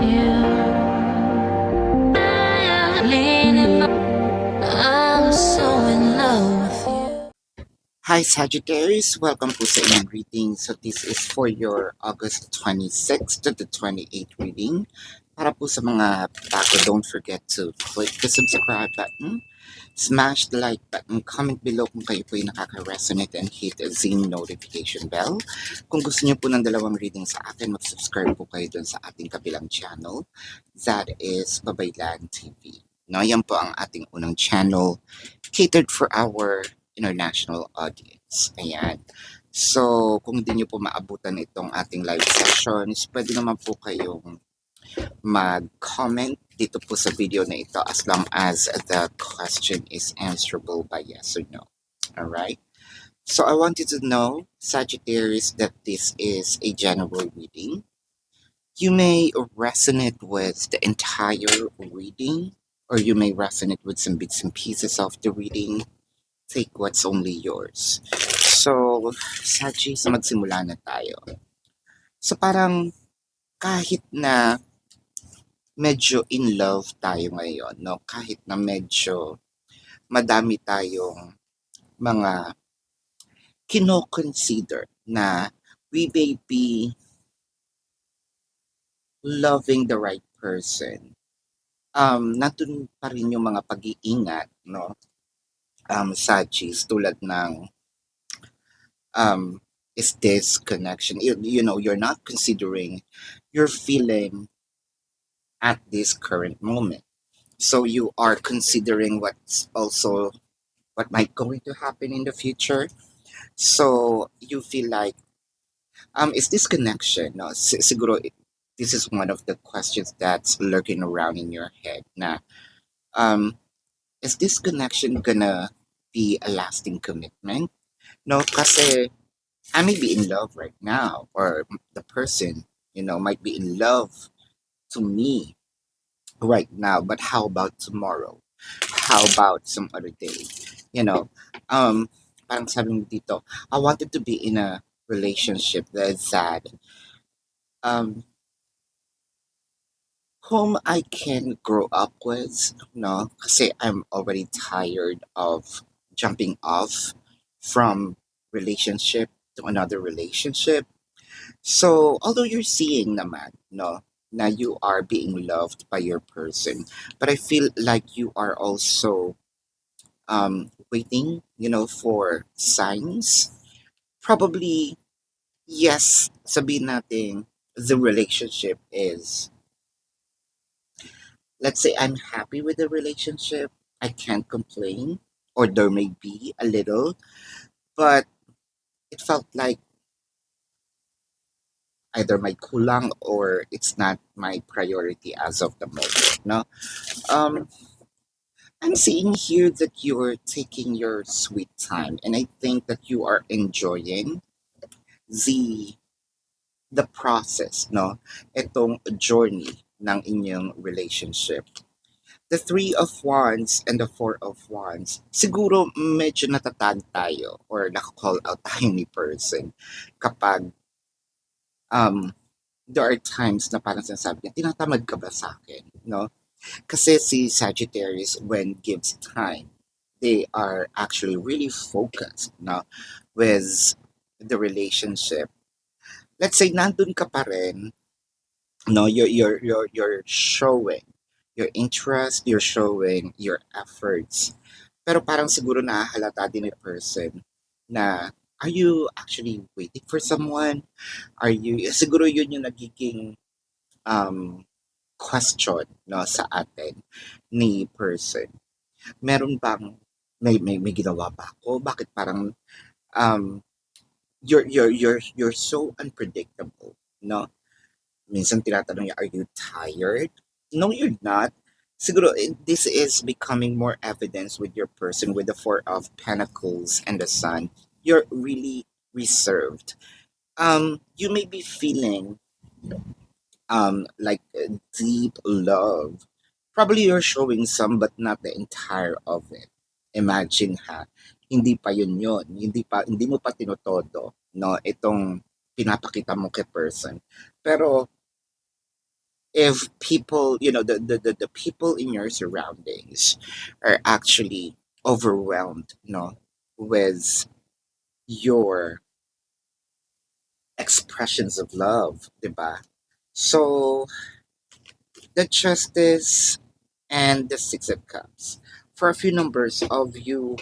you. Leaning, I'm so in love with you. Hi Sagittarius, welcome po sa inyong reading. So this is for your August 26th to the 28th reading. Para po sa mga bago, don't forget to click the subscribe button, smash the like button, comment below kung kayo po yung nakaka-resonate and hit the notification bell. Kung gusto niyo po ng dalawang reading sa akin, mag-subscribe po kayo dun sa ating kabilang channel. That is Babaylan TV. No, yan po ang ating unang channel catered for our international audience. Ayan. So, kung hindi nyo po maabutan itong ating live sessions, pwede naman po kayong mag-comment dito po sa video na ito as long as the question is answerable by yes or no. Alright? So, I want you to know, Sagittarius, that this is a general reading. You may resonate with the entire reading, or you may resonate with some bits and pieces of the reading. Take what's only yours. So, Sachi, so magsimula na tayo. So parang kahit na medyo in love tayo ngayon, no? Kahit na medyo madami tayong mga kino-consider na we may be loving the right person. Nandun pa rin yung mga pag-iingat, no? Sagis, tulad ng is this connection, you know, you're not considering your feeling at this current moment, so you are considering what's also what might going to happen in the future. So you feel like is this connection, no, siguro this is one of the questions that's lurking around in your head na um is this connection gonna be a lasting commitment, no, kasi I may be in love right now, or the person, you know, might be in love to me right now, but how about tomorrow? How about some other day? You know, parang sabi mo dito, I wanted to be in a relationship that is sad, um, whom I can grow up with, no? Kasi I'm already tired of jumping off from relationship to another relationship. So, although you're seeing naman, no, na you are being loved by your person, but I feel like you are also waiting, you know, for signs. Probably, yes, sabihin natin, the relationship is, let's say I'm happy with the relationship, I can't complain, or there may be a little, but it felt like either my kulang or it's not my priority as of the moment, no? Um, I'm seeing here that you're taking your sweet time, and I think that you are enjoying the the process, no? Itong journey ng inyong relationship. The Three of Wands and the Four of Wands, siguro medyo natatag tayo or naka-call out tayo ni person kapag um, there are times na parang sinasabi niya, tinatamad ka ba sa akin, no? Kasi si Sagittarius, when gives time, they are actually really focused, no, with the relationship. Let's say nandun ka pa rin, no, you're showing your interest, you're showing your efforts. Pero parang siguro nahahalata din ni person na are you actually waiting for someone? Are you siguro yun yung nagiging um question, no, sa atin ni person. Meron bang may ginawa ba ako? Bakit parang um you're so unpredictable, no? Minsan tinatanong niya, are you tired? No, you're not. Siguro this is becoming more evidence with your person with the Four of Pentacles and the Sun. You're really reserved. You may be feeling like deep love. Probably you're showing some but not the entire of it. Imagine ha, hindi pa yun, hindi mo pa tinotodo, no, itong pinapakita mo kay person. Pero if people, the people in your surroundings are actually overwhelmed, with your expressions of love, diba? So the Justice and the Six of Cups. For a few numbers of you,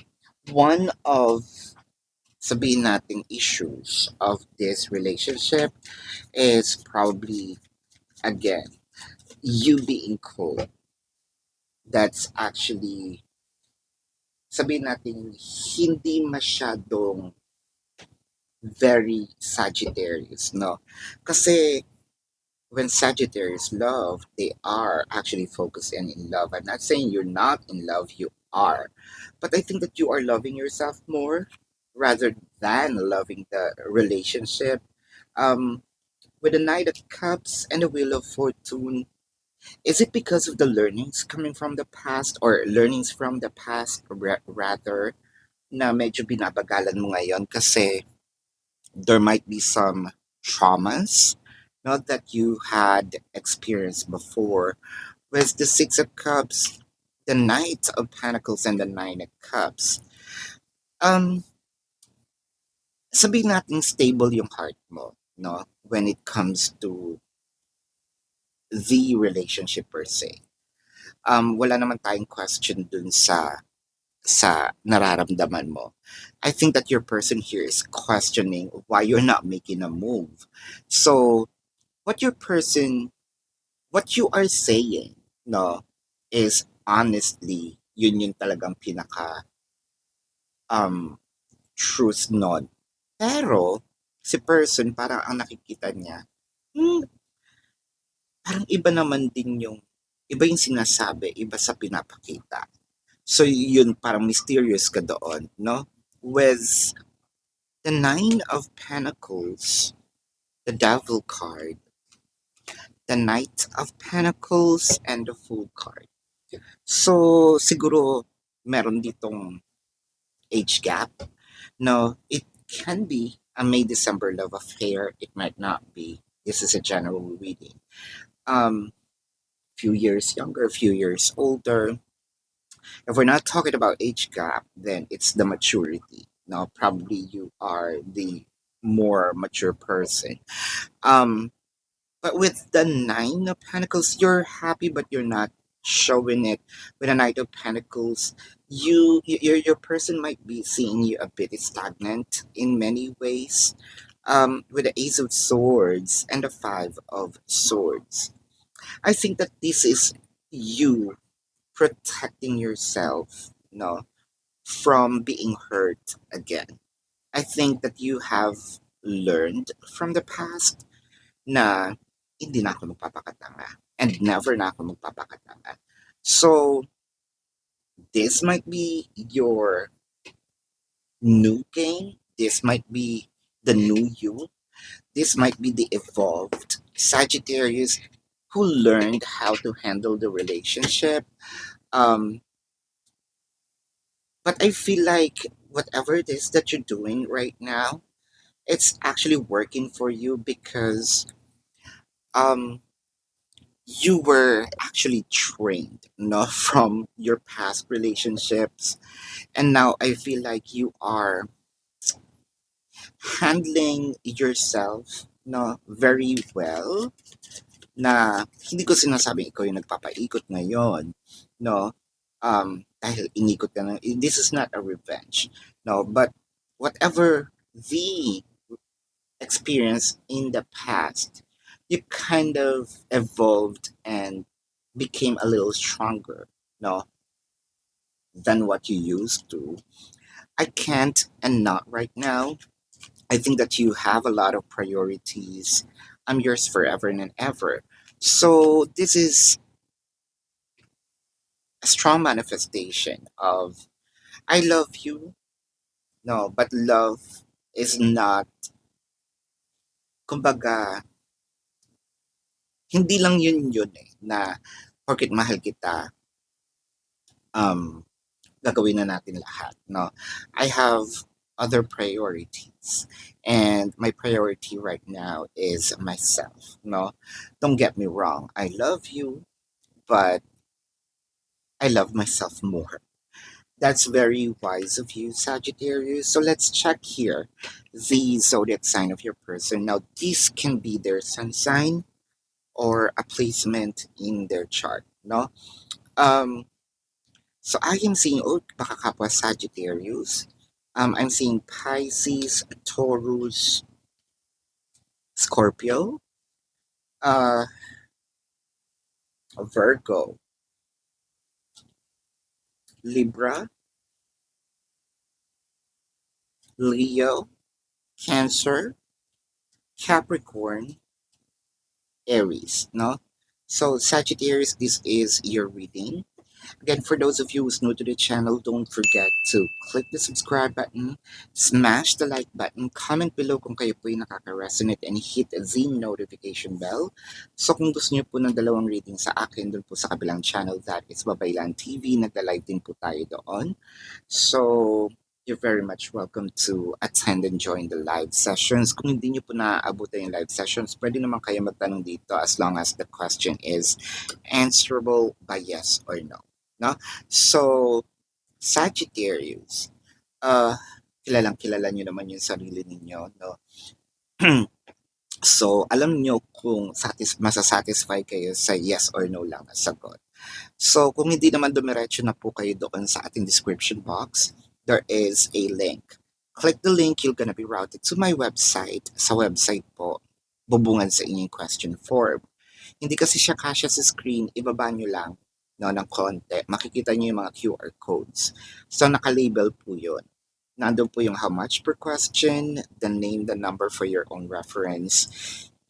one of sabihin nating issues of this relationship is probably, again, you being cold. That's actually, sabihin natin, hindi masyadong very Sagittarius, no? Kasi when Sagittarius love, they are actually focused and in love. I'm not saying you're not in love, you are. But I think that you are loving yourself more rather than loving the relationship. Um, with the Knight of Cups and the Wheel of Fortune, is it because of the learnings coming from the past or learnings from the past rather na medyo binabagalan mo ngayon kasi there might be some traumas not that you had experienced before with the Six of Cups, the Knight of Pentacles, and the Nine of Cups. Um, sabihin natin stable yung heart mo, no? When it comes to the relationship per se. Wala naman tayong question dun sa nararamdaman mo. I think that your person here is questioning why you're not making a move. So, what your person, what you are saying, no, is honestly, yun yung talagang pinaka um, truth nun. Pero, si person, parang ang nakikita niya, hmm, parang iba naman din iba yung sinasabi, iba sa pinapakita. So, yun, parang mysterious ka doon, no? With the Nine of Pentacles, the Devil card, the Knight of Pentacles, and the Fool card. So, siguro, meron ditong age gap. No, it can be a May-December love affair. It might not be. This is a general reading. Few years younger, a few years older. If we're not talking about age gap, then it's the maturity. Now, probably you are the more mature person. Um, but with the Nine of Pentacles, you're happy, but you're not showing it. With a Knight of Pentacles, your person might be seeing you a bit stagnant in many ways. With the Ace of Swords and the Five of Swords, I think that this is you protecting yourself, from being hurt again. I think that you have learned from the past na hindi na ako magpapakatanga and never na ako magpapakatanga. So, this might be your new game. This might be the new you. This might be the evolved Sagittarius who learned how to handle the relationship. Um, but I feel like whatever it is that you're doing right now, it's actually working for you because um, you were actually trained, from your past relationships, and now I feel like you are handling yourself, very well. Na hindi ko sinasabing ikaw yung nagpapaikot ngayon, no? Dahil inikot ka na, this is not a revenge, no? But whatever the experience in the past, you kind of evolved and became a little stronger, no, than what you used to. I can't and not right now. I think that you have a lot of priorities. I'm yours forever and ever. So this is a strong manifestation of I love you. No, but love is not, kumbaga, hindi lang yun na porket mahal kita, um, gagawin na natin lahat, no? I have other priorities. And my priority right now is myself. No, don't get me wrong. I love you, but I love myself more. That's very wise of you, Sagittarius. So let's check here the zodiac sign of your person. Now, this can be their sun sign or a placement in their chart. No, um, so I am seeing baka kapwa Sagittarius. I'm seeing Pisces, Taurus, Scorpio, uh, Virgo, Libra, Leo, Cancer, Capricorn, Aries. No, so Sagittarius, this is your reading. Again, for those of you who's new to the channel, don't forget to click the subscribe button, smash the like button, comment below kung kayo po yung nakaka-resonate, and hit the notification bell. So kung gusto niyo po ng dalawang reading sa akin, doon po sa kabilang channel, that is Babaylan TV, nagla-live din po tayo doon. So you're very much welcome to attend and join the live sessions. Kung hindi niyo po naaabutan yung live sessions, pwede naman kayo magtanong dito as long as the question is answerable by yes or no. No? So, Sagittarius, kilala nyo naman yung sarili ninyo, no? So, alam nyo kung masasatisfy kayo sa yes or no lang na sagot. So, kung hindi naman dumiretso na po kayo doon sa ating description box, there is a link. Click the link, you're gonna be routed to my website. Sa website po, bubungan sa inyong question form. Hindi kasi siya kasya sa screen, ibaba nyo lang no, ng konti, makikita niyo yung mga QR codes. So, nakalabel po yun. Nandun po yung how much per question, the name, the number for your own reference.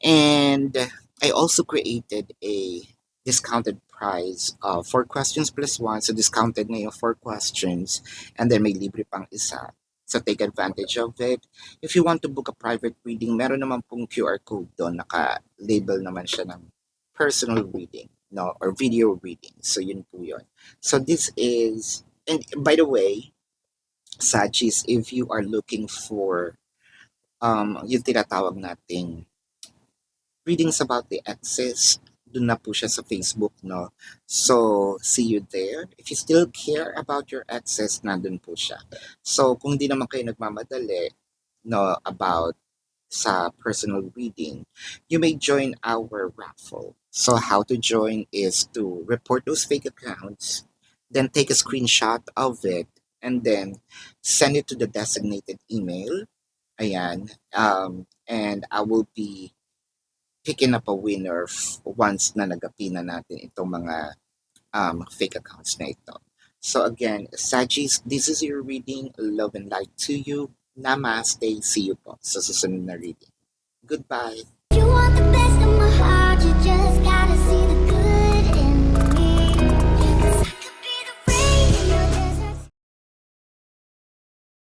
And I also created a discounted price of 4 questions plus 1. So, discounted na yung 4 questions. And then may libre pang isa. So, take advantage of it. If you want to book a private reading, meron naman pong QR code doon. Naka-label naman siya ng personal reading. No, or video reading. So, yun po yun. So, this is, and by the way, Sagis, if you are looking for yung tinatawag nating readings about the exes, dun na po siya sa Facebook, no? So, see you there. If you still care about your exes, nandun po siya. So, kung di naman kayo nagmamadali, no, about sa personal reading, you may join our raffle. So how to join is to report those fake accounts, then take a screenshot of it, and then send it to the designated email. Ayan. And I will be picking up a winner once na nagapi na natin itong mga fake accounts na ito. So again, Sagis, this is your reading. Love and light to you. Namaste. See you po sa susunod na reading. Goodbye. You want the best of my heart, you just gotta see the